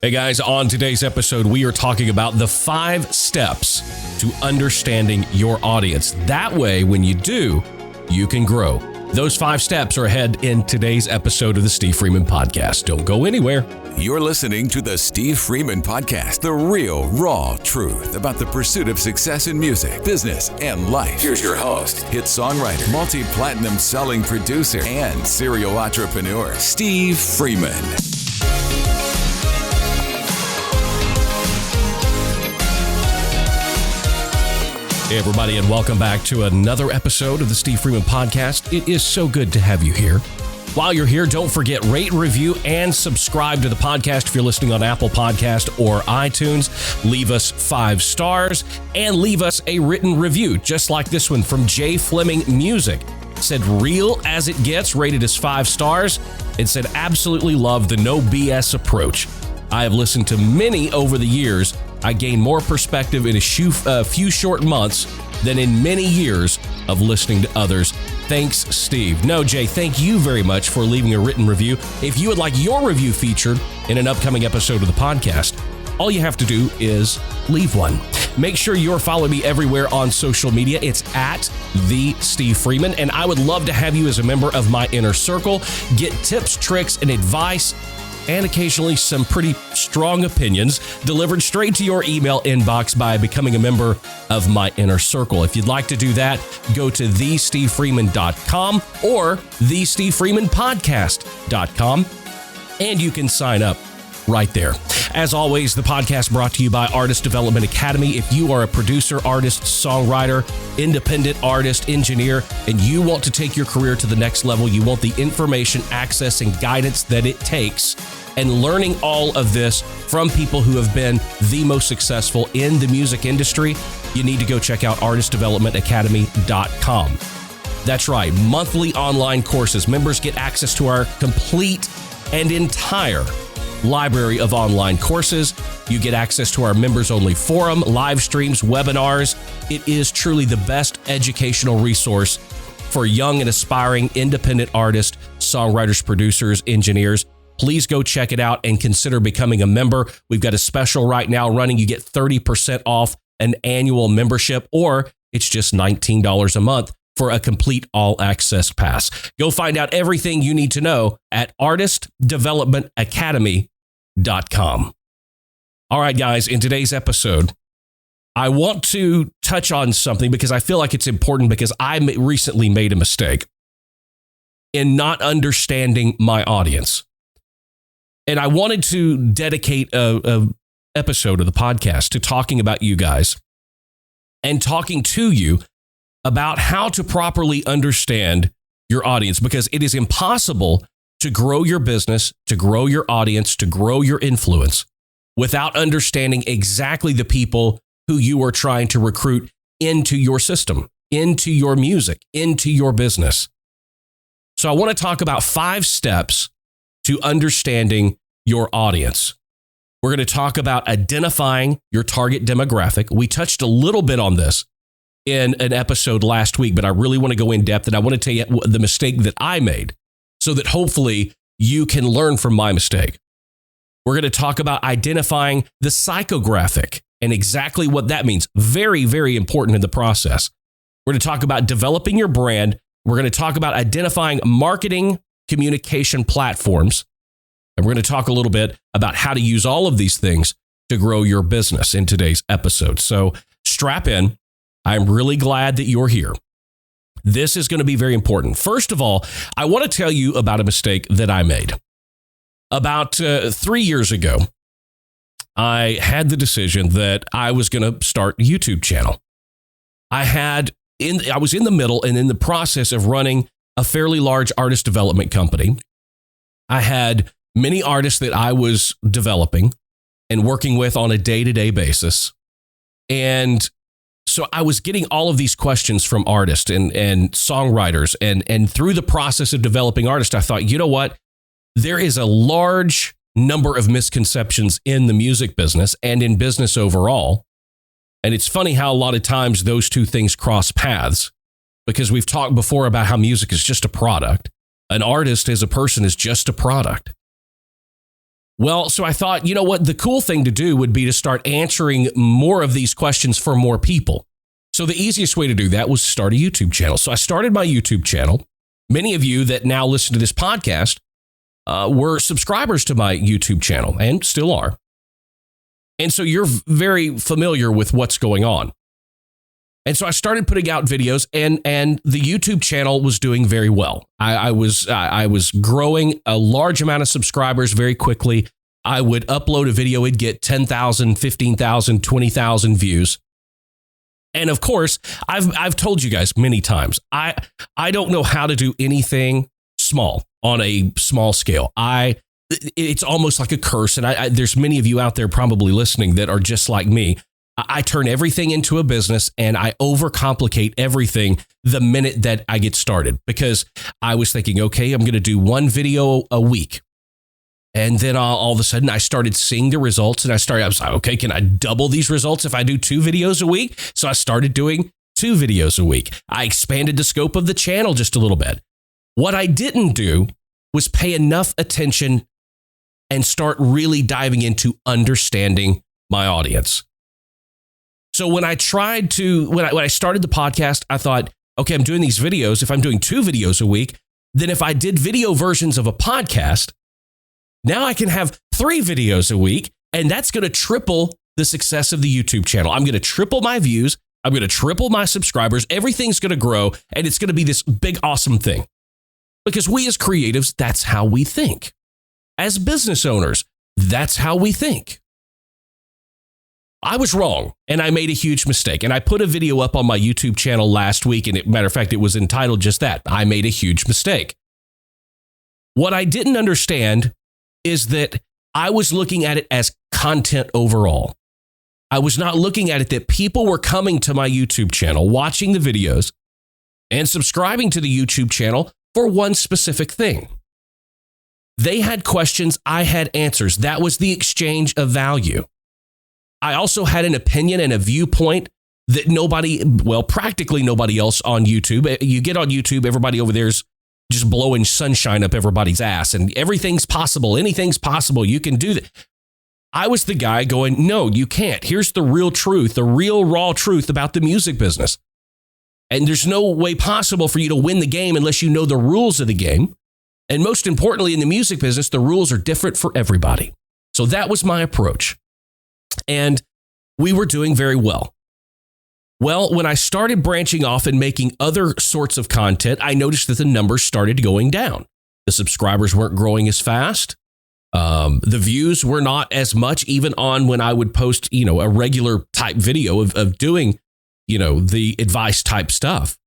Hey guys, on today's episode, we are talking about the 5 steps to understanding your audience. That way, when you do, you can grow. Those 5 steps are ahead in today's episode of the Steve Freeman Podcast. Don't go anywhere. You're listening to the Steve Freeman Podcast, the real, raw truth about the pursuit of success in music, business, and life. Here's your host, hit songwriter, multi-platinum selling producer, and serial entrepreneur, Steve Freeman. Hey everybody, and welcome back to another episode of the Steve Freeman Podcast. It is so good to have you here. While you're here, don't forget, rate, review, and subscribe to the podcast if you're listening on Apple Podcast or iTunes. Leave us 5 stars and leave us a written review, just like this one from J. Fleming Music. It said, real as it gets, rated as 5 stars. It said, absolutely love the no BS approach. I have listened to many over the years. I gained more perspective in a few short months than in many years of listening to others. Thanks, Steve. No, Jay, thank you very much for leaving a written review. If you would like your review featured in an upcoming episode of the podcast, all you have to do is leave one. Make sure you're following me everywhere on social media. It's at the Steve Freeman, and I would love to have you as a member of my inner circle. Get tips, tricks, and advice, and occasionally some pretty strong opinions delivered straight to your email inbox by becoming a member of my inner circle. If you'd like to do that, go to thestevefreeman.com or thestevefreemanpodcast.com, and you can sign up right there. As always, the podcast brought to you by Artist Development Academy. If you are a producer, artist, songwriter, independent artist, engineer, and you want to take your career to the next level, you want the information, access, and guidance that it takes, and learning all of this from people who have been the most successful in the music industry, you need to go check out artistdevelopmentacademy.com. That's right, monthly online courses. Members get access to our complete and entire library of online courses. You get access to our members-only forum, live streams, webinars. It is truly the best educational resource for young and aspiring independent artists, songwriters, producers, engineers. Please go check it out and consider becoming a member. We've got a special right now running. You get 30% off an annual membership, or it's just $19 a month for a complete all-access pass. Go find out everything you need to know at artistdevelopmentacademy.com. All right, guys, in today's episode, I want to touch on something because I feel like it's important, because I recently made a mistake in not understanding my audience. And I wanted to dedicate a episode of the podcast to talking about you guys and talking to you about how to properly understand your audience, because it is impossible to grow your business, to grow your audience, to grow your influence without understanding exactly the people who you are trying to recruit into your system, into your music, into your business. So I want to talk about 5 steps to understanding your audience. We're going to talk about identifying your target demographic. We touched a little bit on this in an episode last week, but I really want to go in depth, and I want to tell you the mistake that I made so that hopefully you can learn from my mistake. We're going to talk about identifying the psychographic and exactly what that means. Very, very important in the process. We're going to talk about developing your brand. We're going to talk about identifying marketing communication platforms. And we're going to talk a little bit about how to use all of these things to grow your business in today's episode. So strap in. I'm really glad that you're here. This is going to be very important. First of all, I want to tell you about a mistake that I made. About 3 years ago, I had the decision that I was going to start a YouTube channel. I was in the middle and in the process of running a fairly large artist development company. I had many artists that I was developing and working with on a day-to-day basis. And so I was getting all of these questions from artists and songwriters. And through the process of developing artists, I thought, you know what? There is a large number of misconceptions in the music business and in business overall. And it's funny how a lot of times those two things cross paths, because we've talked before about how music is just a product. An artist as a person is just a product. Well, so I thought, you know what? The cool thing to do would be to start answering more of these questions for more people. So the easiest way to do that was start a YouTube channel. So I started my YouTube channel. Many of you that now listen to this podcast were subscribers to my YouTube channel and still are. And so you're very familiar with what's going on. And so I started putting out videos, and the YouTube channel was doing very well. I was growing a large amount of subscribers very quickly. I would upload a video, it'd get 10,000, 15,000, 20,000 views. And of course, I've told you guys many times, I don't know how to do anything small on a small scale. It's almost like a curse. And there's many of you out there probably listening that are just like me. I turn everything into a business and I overcomplicate everything the minute that I get started, because I was thinking, okay, I'm going to do one video a week. And then all of a sudden I started seeing the results and I was like, okay, can I double these results if I do 2 videos a week? So I started doing 2 videos a week. I expanded the scope of the channel just a little bit. What I didn't do was pay enough attention and start really diving into understanding my audience. So when I started the podcast, I thought, okay, I'm doing these videos. If I'm doing 2 videos a week, then if I did video versions of a podcast, now I can have 3 videos a week, and that's going to triple the success of the YouTube channel. I'm going to triple my views. I'm going to triple my subscribers. Everything's going to grow, and it's going to be this big, awesome thing. Because we as creatives, that's how we think. As business owners, that's how we think. I was wrong, and I made a huge mistake. And I put a video up on my YouTube channel last week, and matter of fact, it was entitled just that. I made a huge mistake. What I didn't understand is that I was looking at it as content overall. I was not looking at it that people were coming to my YouTube channel, watching the videos, and subscribing to the YouTube channel for one specific thing. They had questions, I had answers. That was the exchange of value. I also had an opinion and a viewpoint that practically nobody else on YouTube. You get on YouTube, everybody over there's just blowing sunshine up everybody's ass and everything's possible. Anything's possible. You can do that. I was the guy going, no, you can't. Here's the real truth, the real raw truth about the music business. And there's no way possible for you to win the game unless you know the rules of the game. And most importantly, in the music business, the rules are different for everybody. So that was my approach. And we were doing very well. Well, when I started branching off and making other sorts of content, I noticed that the numbers started going down. The subscribers weren't growing as fast. The views were not as much, even on when I would post, a regular type video of doing, the advice type stuff.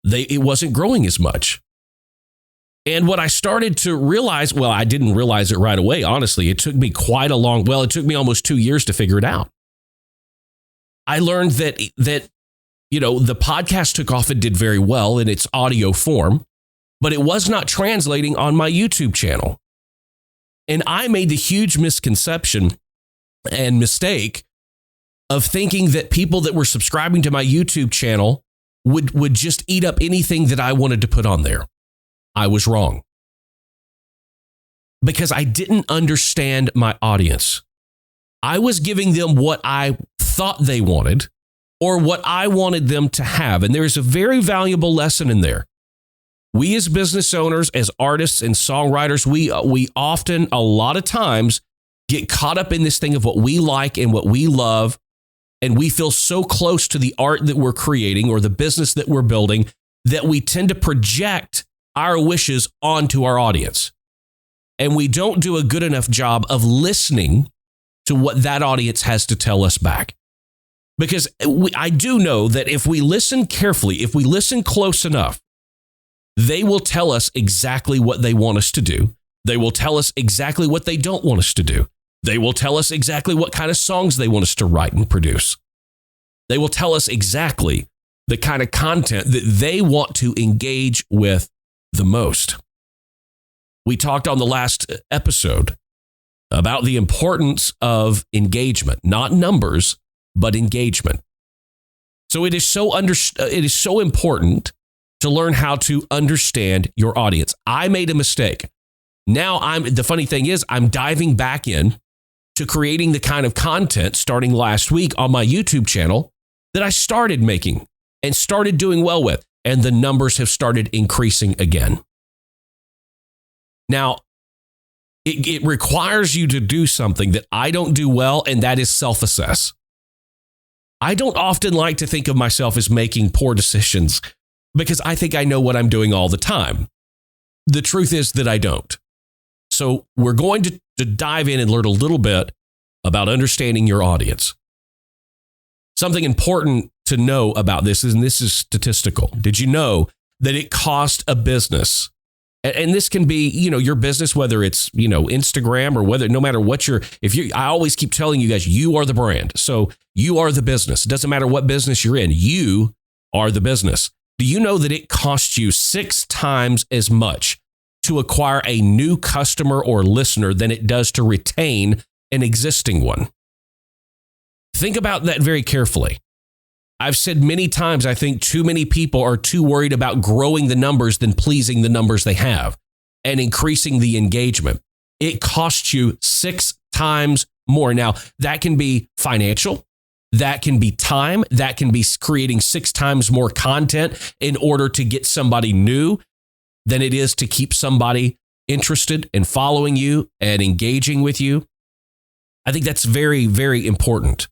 It wasn't growing as much. And what I started to realize, I didn't realize it right away, honestly. It took me it took me almost 2 years to figure it out. I learned that the podcast took off and did very well in its audio form, but it was not translating on my YouTube channel. And I made the huge misconception and mistake of thinking that people that were subscribing to my YouTube channel would just eat up anything that I wanted to put on there. I was wrong. Because I didn't understand my audience. I was giving them what I thought they wanted or what I wanted them to have. And there's a very valuable lesson in there. We as business owners, as artists and songwriters, we often, a lot of times, get caught up in this thing of what we like and what we love. And we feel so close to the art that we're creating or the business that we're building that we tend to project our wishes onto our audience. And we don't do a good enough job of listening to what that audience has to tell us back. Because I do know that if we listen carefully, if we listen close enough, they will tell us exactly what they want us to do. They will tell us exactly what they don't want us to do. They will tell us exactly what kind of songs they want us to write and produce. They will tell us exactly the kind of content that they want to engage with the most. We talked on the last episode about the importance of engagement, not numbers, but engagement. So it is so important to learn how to understand your audience. I made a mistake. Now the funny thing is I'm diving back in to creating the kind of content starting last week on my YouTube channel that I started making and started doing well with. And the numbers have started increasing again. Now, it requires you to do something that I don't do well, and that is self-assess. I don't often like to think of myself as making poor decisions because I think I know what I'm doing all the time. The truth is that I don't. So we're going to dive in and learn a little bit about understanding your audience. Something important to know about this is, and this is statistical. Did you know that it costs a business? And this can be, your business, whether it's, Instagram or whether, no matter what I always keep telling you guys, you are the brand. So you are the business. It doesn't matter what business you're in. You are the business. Do you know that it costs you 6 times as much to acquire a new customer or listener than it does to retain an existing one? Think about that very carefully. I've said many times, I think too many people are too worried about growing the numbers than pleasing the numbers they have and increasing the engagement. It costs you 6 times more. Now, that can be financial, that can be time, that can be creating 6 times more content in order to get somebody new than it is to keep somebody interested and following you and engaging with you. I think that's very, very important.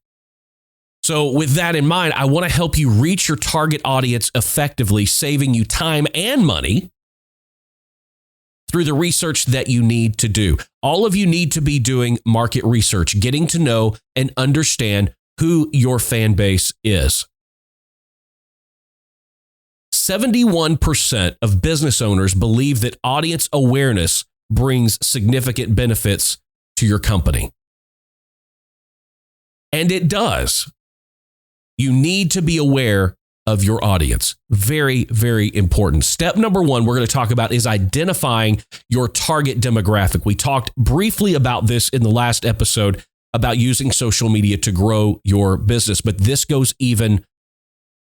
So with that in mind, I want to help you reach your target audience effectively, saving you time and money through the research that you need to do. All of you need to be doing market research, getting to know and understand who your fan base is. 71% of business owners believe that audience awareness brings significant benefits to your company. And it does. You need to be aware of your audience. Very, very important. Step number 1 we're going to talk about is identifying your target demographic. We talked briefly about this in the last episode about using social media to grow your business, but this goes even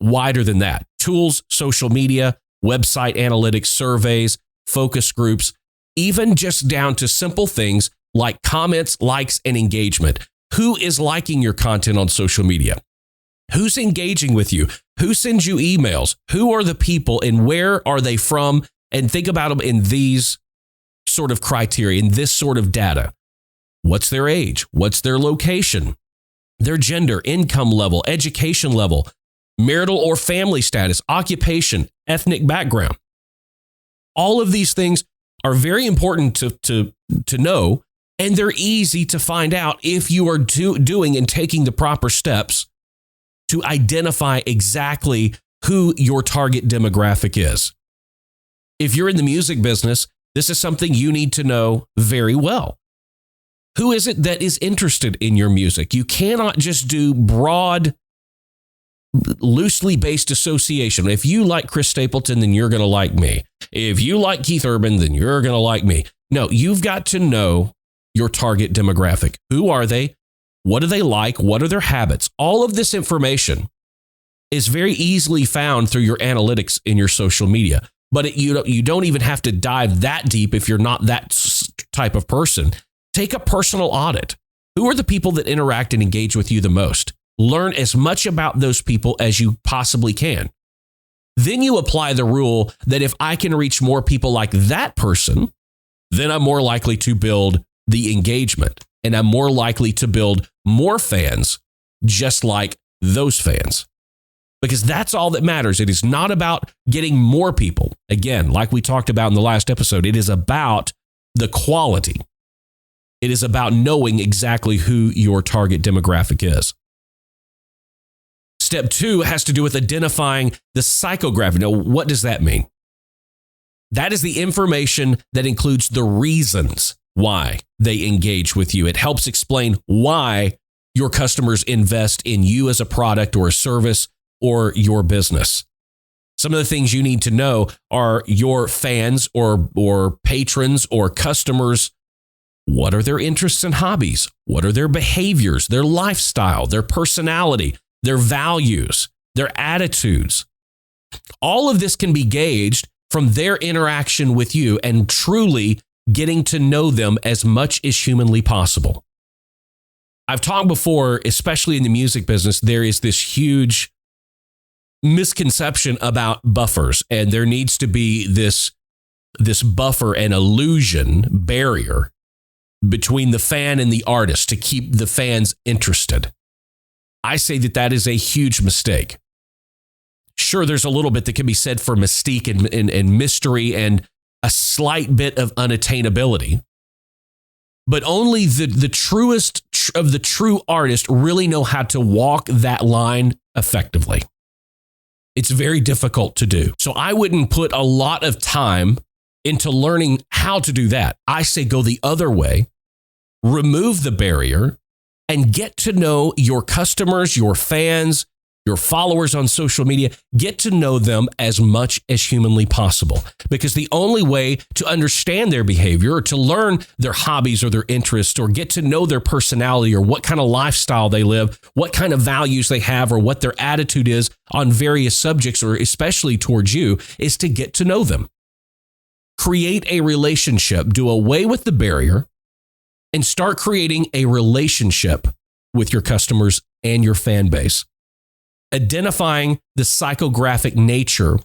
wider than that. Tools, social media, website analytics, surveys, focus groups, even just down to simple things like comments, likes, and engagement. Who is liking your content on social media? Who's engaging with you? Who sends you emails? Who are the people and where are they from? And think about them in these sort of criteria, in this sort of data. What's their age? What's their location? Their gender, income level, education level, marital or family status, occupation, ethnic background. All of these things are very important to know, and they're easy to find out if you are doing and taking the proper steps to identify exactly who your target demographic is. If you're in the music business, this is something you need to know very well. Who is it that is interested in your music? You cannot just do broad, loosely based association. If you like Chris Stapleton, then you're going to like me. If you like Keith Urban, then you're going to like me. No, you've got to know your target demographic. Who are they? What do they like? What are their habits? All of this information is very easily found through your analytics in your social media. But you don't even have to dive that deep if you're not that type of person. Take a personal audit. Who are the people that interact and engage with you the most? Learn as much about those people as you possibly can. Then you apply the rule that if I can reach more people like that person, then I'm more likely to build the engagement. And I'm more likely to build more fans just like those fans. Because that's all that matters. It is not about getting more people. Again, like we talked about in the last episode, it is about the quality. It is about knowing exactly who your target demographic is. Step 2 has to do with identifying the psychographic. Now, what does that mean? That is the information that includes the reasons why they engage with you. It helps explain why your customers invest in you as a product or a service or your business. Some of the things you need to know are your fans or patrons or customers. What are their interests and hobbies? What are their behaviors, their lifestyle, their personality, their values, their attitudes? All of this can be gauged from their interaction with you, and truly getting to know them as much as humanly possible. I've talked before, especially in the music business, there is this huge misconception about buffers, and there needs to be this buffer and illusion barrier between the fan and the artist to keep the fans interested. I say that is a huge mistake. Sure, there's a little bit that can be said for mystique and mystery and a slight bit of unattainability, but only the truest of the true artists really know how to walk that line effectively. It's very difficult to do. So I wouldn't put a lot of time into learning how to do that. I say go the other way, remove the barrier, and get to know your customers, your fans, your followers on social media. Get to know them as much as humanly possible, because the only way to understand their behavior or to learn their hobbies or their interests or get to know their personality or what kind of lifestyle they live, what kind of values they have, or what their attitude is on various subjects, or especially towards you, is to get to know them. Create a relationship, do away with the barrier, and start creating a relationship with your customers and your fan base. Identifying the psychographic nature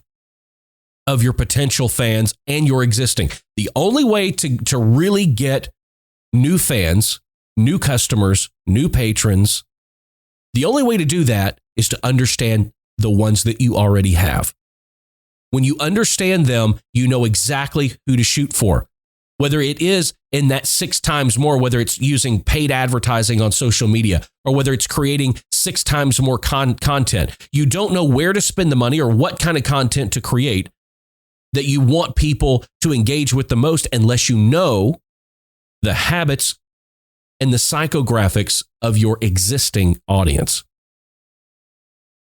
of your potential fans and your existing. The only way to really get new fans, new customers, new patrons, the only way to do that is to understand the ones that you already have. When you understand them, you know exactly who to shoot for. Whether it is in that 6 times more, whether it's using paid advertising on social media, or whether it's creating 6 times more content. You don't know where to spend the money or what kind of content to create that you want people to engage with the most unless you know the habits and the psychographics of your existing audience.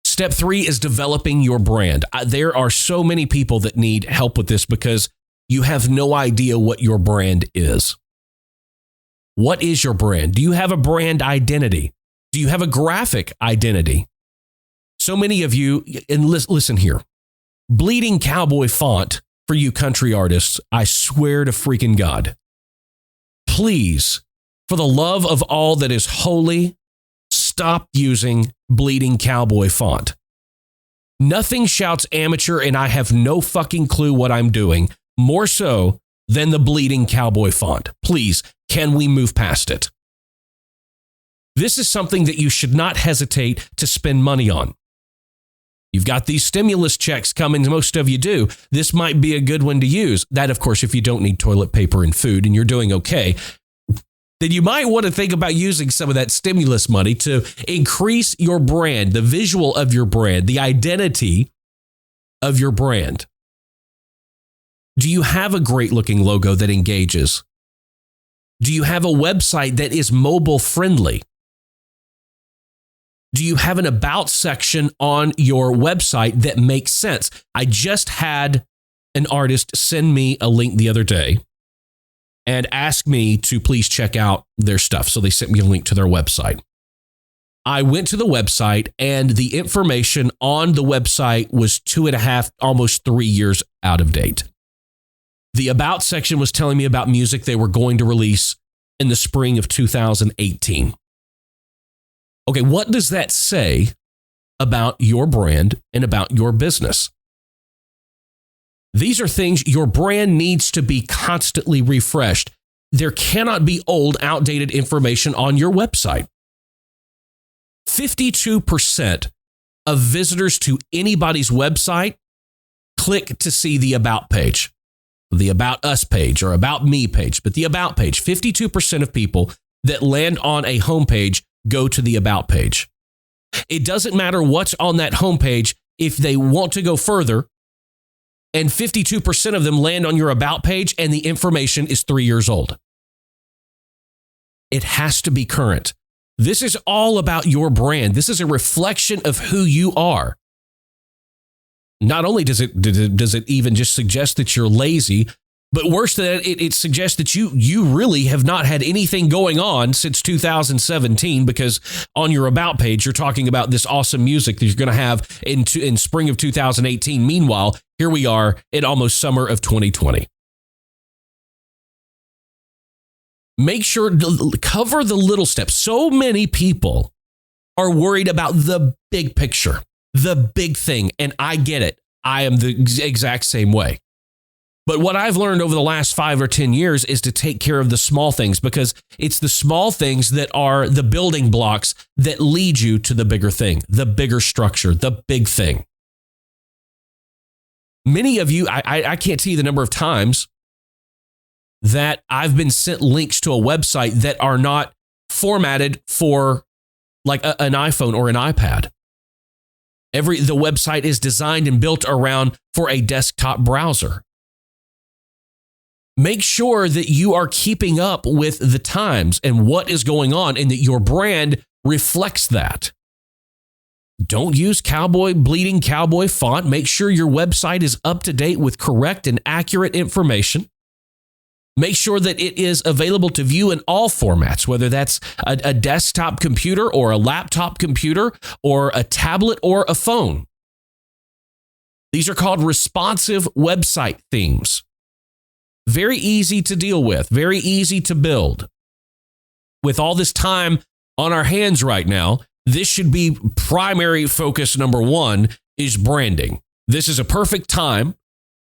Step 3 is developing your brand. There are so many people that need help with this because you have no idea what your brand is. What is your brand? Do you have a brand identity? Do you have a graphic identity? So many of you, and listen here, bleeding cowboy font for you country artists, I swear to freaking God. Please, for the love of all that is holy, stop using bleeding cowboy font. Nothing shouts amateur, and I have no fucking clue what I'm doing, more so than the bleeding cowboy font. Please, can we move past it? This is something that you should not hesitate to spend money on. You've got these stimulus checks coming, most of you do. This might be a good one to use. That, of course, if you don't need toilet paper and food and you're doing okay, then you might want to think about using some of that stimulus money to increase your brand, the visual of your brand, the identity of your brand. Do you have a great looking logo that engages? Do you have a website that is mobile friendly? Do you have an about section on your website that makes sense? I just had an artist send me a link the other day and ask me to please check out their stuff. So they sent me a link to their website. I went to the website, and the information on the website was 2.5, almost 3 years out of date. The about section was telling me about music they were going to release in the spring of 2018. Okay, what does that say about your brand and about your business? These are things your brand needs to be constantly refreshed. There cannot be old, outdated information on your website. 52% of visitors to anybody's website click to see the About page, the About Us page, or About Me page, but the About page. 52% of people that land on a homepage go to the About page. It doesn't matter what's on that homepage if they want to go further, and 52% of them land on your About page and the information is 3 years old. It has to be current. This is all about your brand. This is a reflection of who you are. Not only does it even just suggest that you're lazy, but worse than that, it suggests that you really have not had anything going on since 2017, because on your About page, you're talking about this awesome music that you're going to have in spring of 2018. Meanwhile, here we are in almost summer of 2020. Make sure to cover the little steps. So many people are worried about the big picture, the big thing. And I get it. I am the exact same way. But what I've learned over the last 5 or 10 years is to take care of the small things, because it's the small things that are the building blocks that lead you to the bigger thing, the bigger structure, the big thing. Many of you, I can't tell you the number of times that I've been sent links to a website that are not formatted for like an iPhone or an iPad. The website is designed and built around for a desktop browser. Make sure that you are keeping up with the times and what is going on, and that your brand reflects that. Don't use bleeding cowboy font. Make sure your website is up to date with correct and accurate information. Make sure that it is available to view in all formats, whether that's a desktop computer or a laptop computer or a tablet or a phone. These are called responsive website themes. Very easy to deal with, very easy to build. With all this time on our hands right now, this should be primary focus number one is branding. This is a perfect time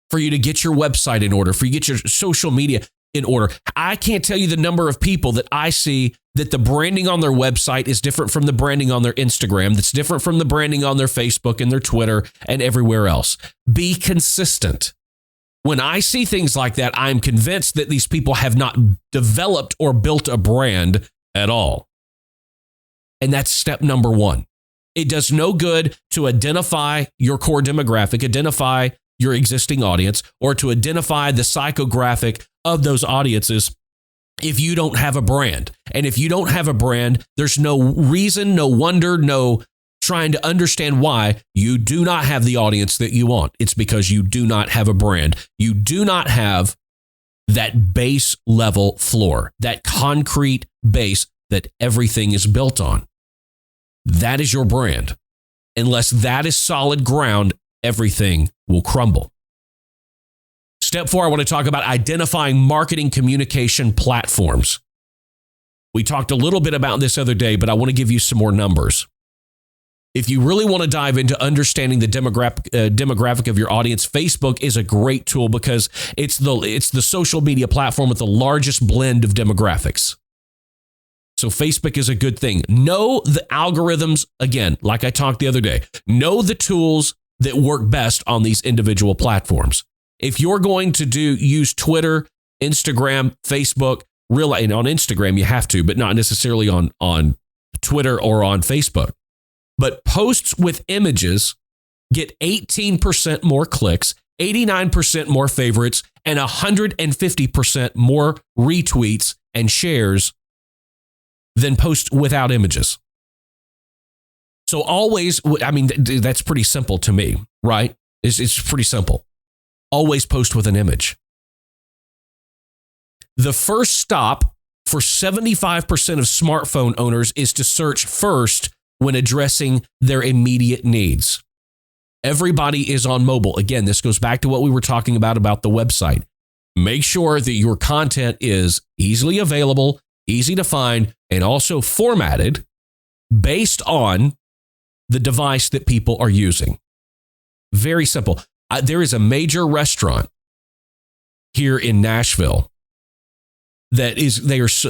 for you to get your website in order, for you to get your social media in order. I can't tell you the number of people that I see that the branding on their website is different from the branding on their Instagram, that's different from the branding on their Facebook and their Twitter and everywhere else. Be consistent. When I see things like that, I'm convinced that these people have not developed or built a brand at all. And that's step number one. It does no good to identify your core demographic, identify your existing audience, or to identify the psychographic of those audiences if you don't have a brand. And if you don't have a brand, there's no reason, no wonder, no trying to understand why you do not have the audience that you want. It's because you do not have a brand. You do not have that base level floor, that concrete base that everything is built on. That is your brand. Unless that is solid ground, everything will crumble. Step 4, I want to talk about identifying marketing communication platforms. We talked a little bit about this other day, but I want to give you some more numbers. If you really want to dive into understanding the demographic of your audience, Facebook is a great tool because it's the social media platform with the largest blend of demographics. So Facebook is a good thing. Know the algorithms, again, like I talked the other day. Know the tools that work best on these individual platforms. If you're going to use Twitter, Instagram, Facebook, and on Instagram you have to, but not necessarily on Twitter or on Facebook. But posts with images get 18% more clicks, 89% more favorites, and 150% more retweets and shares than posts without images. So always, that's pretty simple to me, right? It's pretty simple. Always post with an image. The first stop for 75% of smartphone owners is to search first when addressing their immediate needs. Everybody is on mobile. Again, this goes back to what we were talking about the website. Make sure that your content is easily available, easy to find, and also formatted based on the device that people are using. Very simple. There is a major restaurant here in Nashville that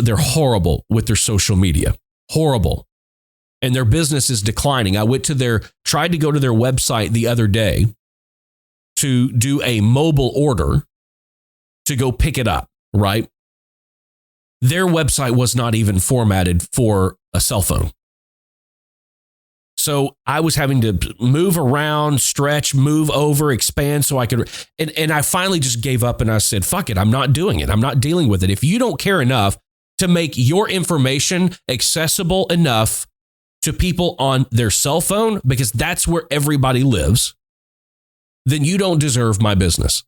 they're horrible with their social media. Horrible. And their business is declining. I tried to go to their website the other day to do a mobile order to go pick it up, right? Their website was not even formatted for a cell phone. So I was having to move around, stretch, move over, expand so I could, and I finally just gave up and I said, fuck it, I'm not doing it. I'm not dealing with it. If you don't care enough to make your information accessible enough to people on their cell phone, because that's where everybody lives, then you don't deserve my business.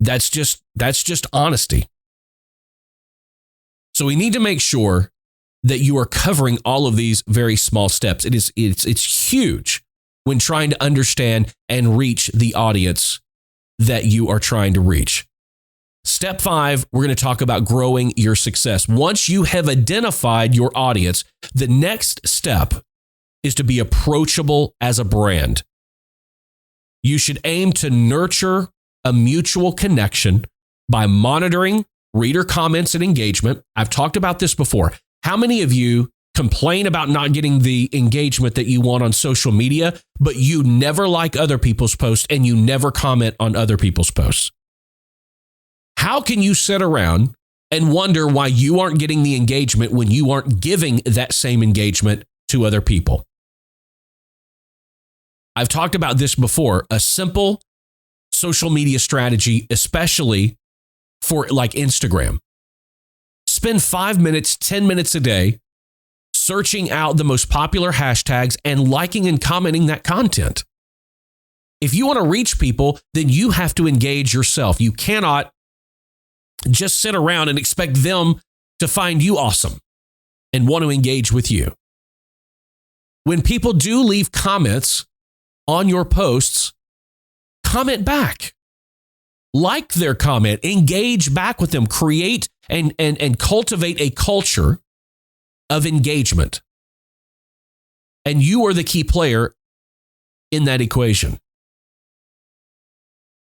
That's just honesty. So we need to make sure that you are covering all of these very small steps. It's huge when trying to understand and reach the audience that you are trying to reach. Step 5, we're going to talk about growing your success. Once you have identified your audience, the next step is to be approachable as a brand. You should aim to nurture a mutual connection by monitoring reader comments and engagement. I've talked about this before. How many of you complain about not getting the engagement that you want on social media, but you never like other people's posts and you never comment on other people's posts? How can you sit around and wonder why you aren't getting the engagement when you aren't giving that same engagement to other people? I've talked about this before. A simple social media strategy, especially for like Instagram. Spend 5 minutes, 10 minutes a day searching out the most popular hashtags and liking and commenting that content. If you want to reach people, then you have to engage yourself. You cannot just sit around and expect them to find you awesome and want to engage with you. When people do leave comments on your posts, comment back. Like their comment, engage back with them, create and cultivate a culture of engagement. And you are the key player in that equation.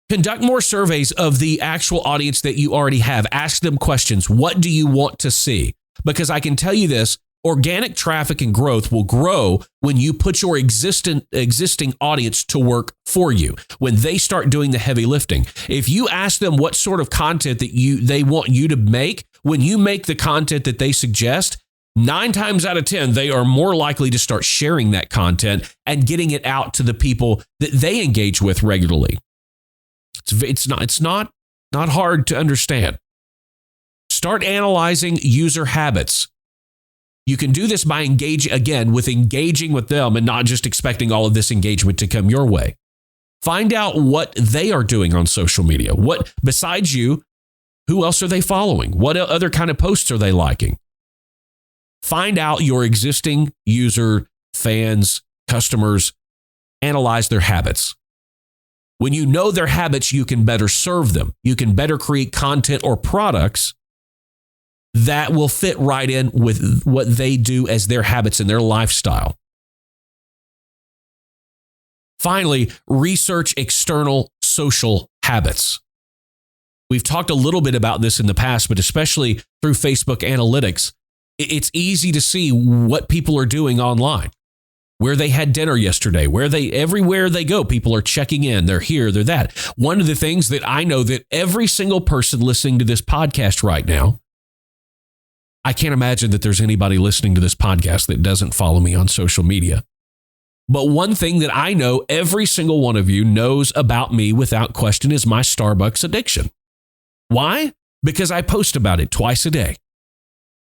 Conduct more surveys of the actual audience that you already have. Ask them questions. What do you want to see? Because I can tell you this, organic traffic and growth will grow when you put your existing audience to work for you, when they start doing the heavy lifting. If you ask them what sort of content that they want you to make, when you make the content that they suggest, 9 times out of 10, they are more likely to start sharing that content and getting it out to the people that they engage with regularly. It's not hard to understand. Start analyzing user habits. You can do this by engaging with them and not just expecting all of this engagement to come your way. Find out what they are doing on social media. What, besides you, who else are they following? What other kind of posts are they liking? Find out your existing user, fans, customers, analyze their habits. When you know their habits, you can better serve them. You can better create content or products that will fit right in with what they do as their habits and their lifestyle. Finally, research external social habits. We've talked a little bit about this in the past, but especially through Facebook analytics, it's easy to see what people are doing online. Where they had dinner yesterday, everywhere they go, people are checking in. They're here, they're that. One of the things that I know that every single person listening to this podcast right now, I can't imagine that there's anybody listening to this podcast that doesn't follow me on social media. But one thing that I know every single one of you knows about me without question is my Starbucks addiction. Why? Because I post about it twice a day.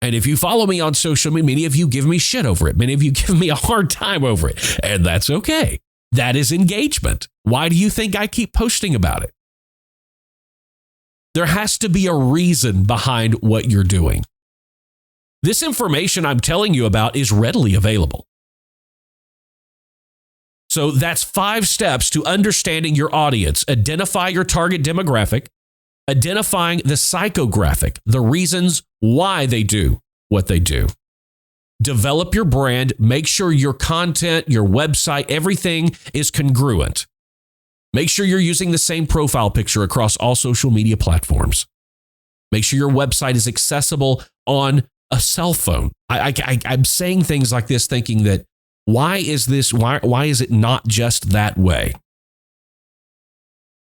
And if you follow me on social media, many of you give me shit over it. Many of you give me a hard time over it. And that's okay. That is engagement. Why do you think I keep posting about it? There has to be a reason behind what you're doing. This information I'm telling you about is readily available. So that's 5 steps to understanding your audience. Identify your target demographic. Identifying the psychographic, the reasons why they do what they do. Develop your brand. Make sure your content, your website, everything is congruent. Make sure you're using the same profile picture across all social media platforms. Make sure your website is accessible on a cell phone. I'm saying things like this thinking that why is it not just that way?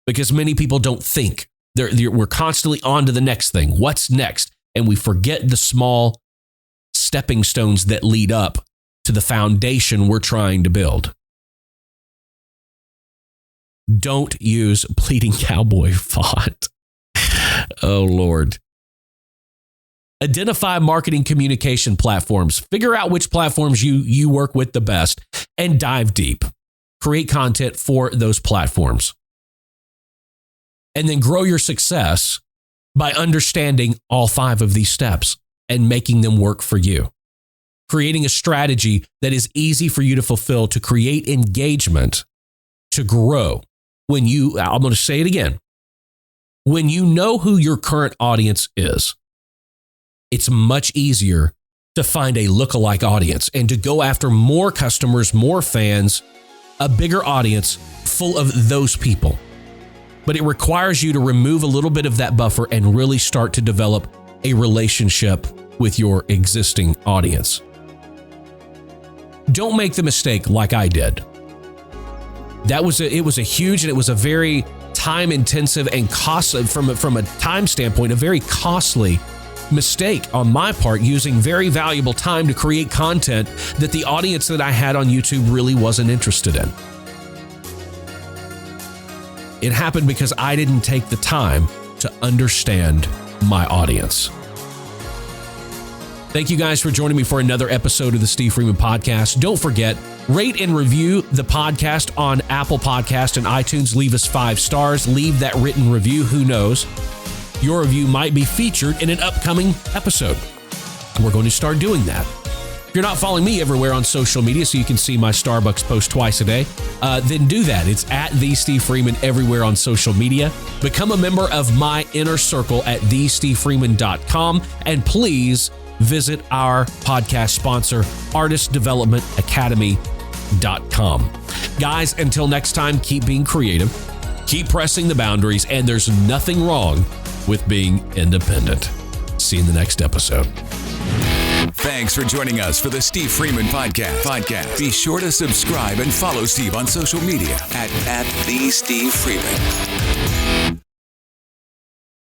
Because many people don't think. We're constantly on to the next thing. What's next? And we forget the small stepping stones that lead up to the foundation we're trying to build. Don't use Bleeding Cowboy font. Oh, Lord. Identify marketing communication platforms. Figure out which platforms you work with the best and dive deep. Create content for those platforms. And then grow your success by understanding all 5 of these steps and making them work for you. Creating a strategy that is easy for you to fulfill to create engagement, to grow. I'm going to say it again. When you know who your current audience is, it's much easier to find a lookalike audience and to go after more customers, more fans, a bigger audience full of those people. But it requires you to remove a little bit of that buffer and really start to develop a relationship with your existing audience. Don't make the mistake like I did. It was a huge and it was a very time intensive and costly from a time standpoint, a very costly mistake on my part, using very valuable time to create content that the audience that I had on YouTube really wasn't interested in. It happened because I didn't take the time to understand my audience. Thank you guys for joining me for another episode of the Steve Freeman Podcast. Don't forget, rate and review the podcast on Apple Podcast and iTunes. Leave us 5 stars. Leave that written review. Who knows? Your review might be featured in an upcoming episode. We're going to start doing that. If you're not following me everywhere on social media so you can see my Starbucks post twice a day, then do that. It's at The Steve Freeman everywhere on social media. Become a member of my inner circle at thestevefreeman.com. And please visit our podcast sponsor, artistdevelopmentacademy.com. Guys, until next time, keep being creative, keep pressing the boundaries, and there's nothing wrong with being independent. See you in the next episode. Thanks for joining us for the Steve Freeman Podcast. Be sure to subscribe and follow Steve on social media at The Steve Freeman.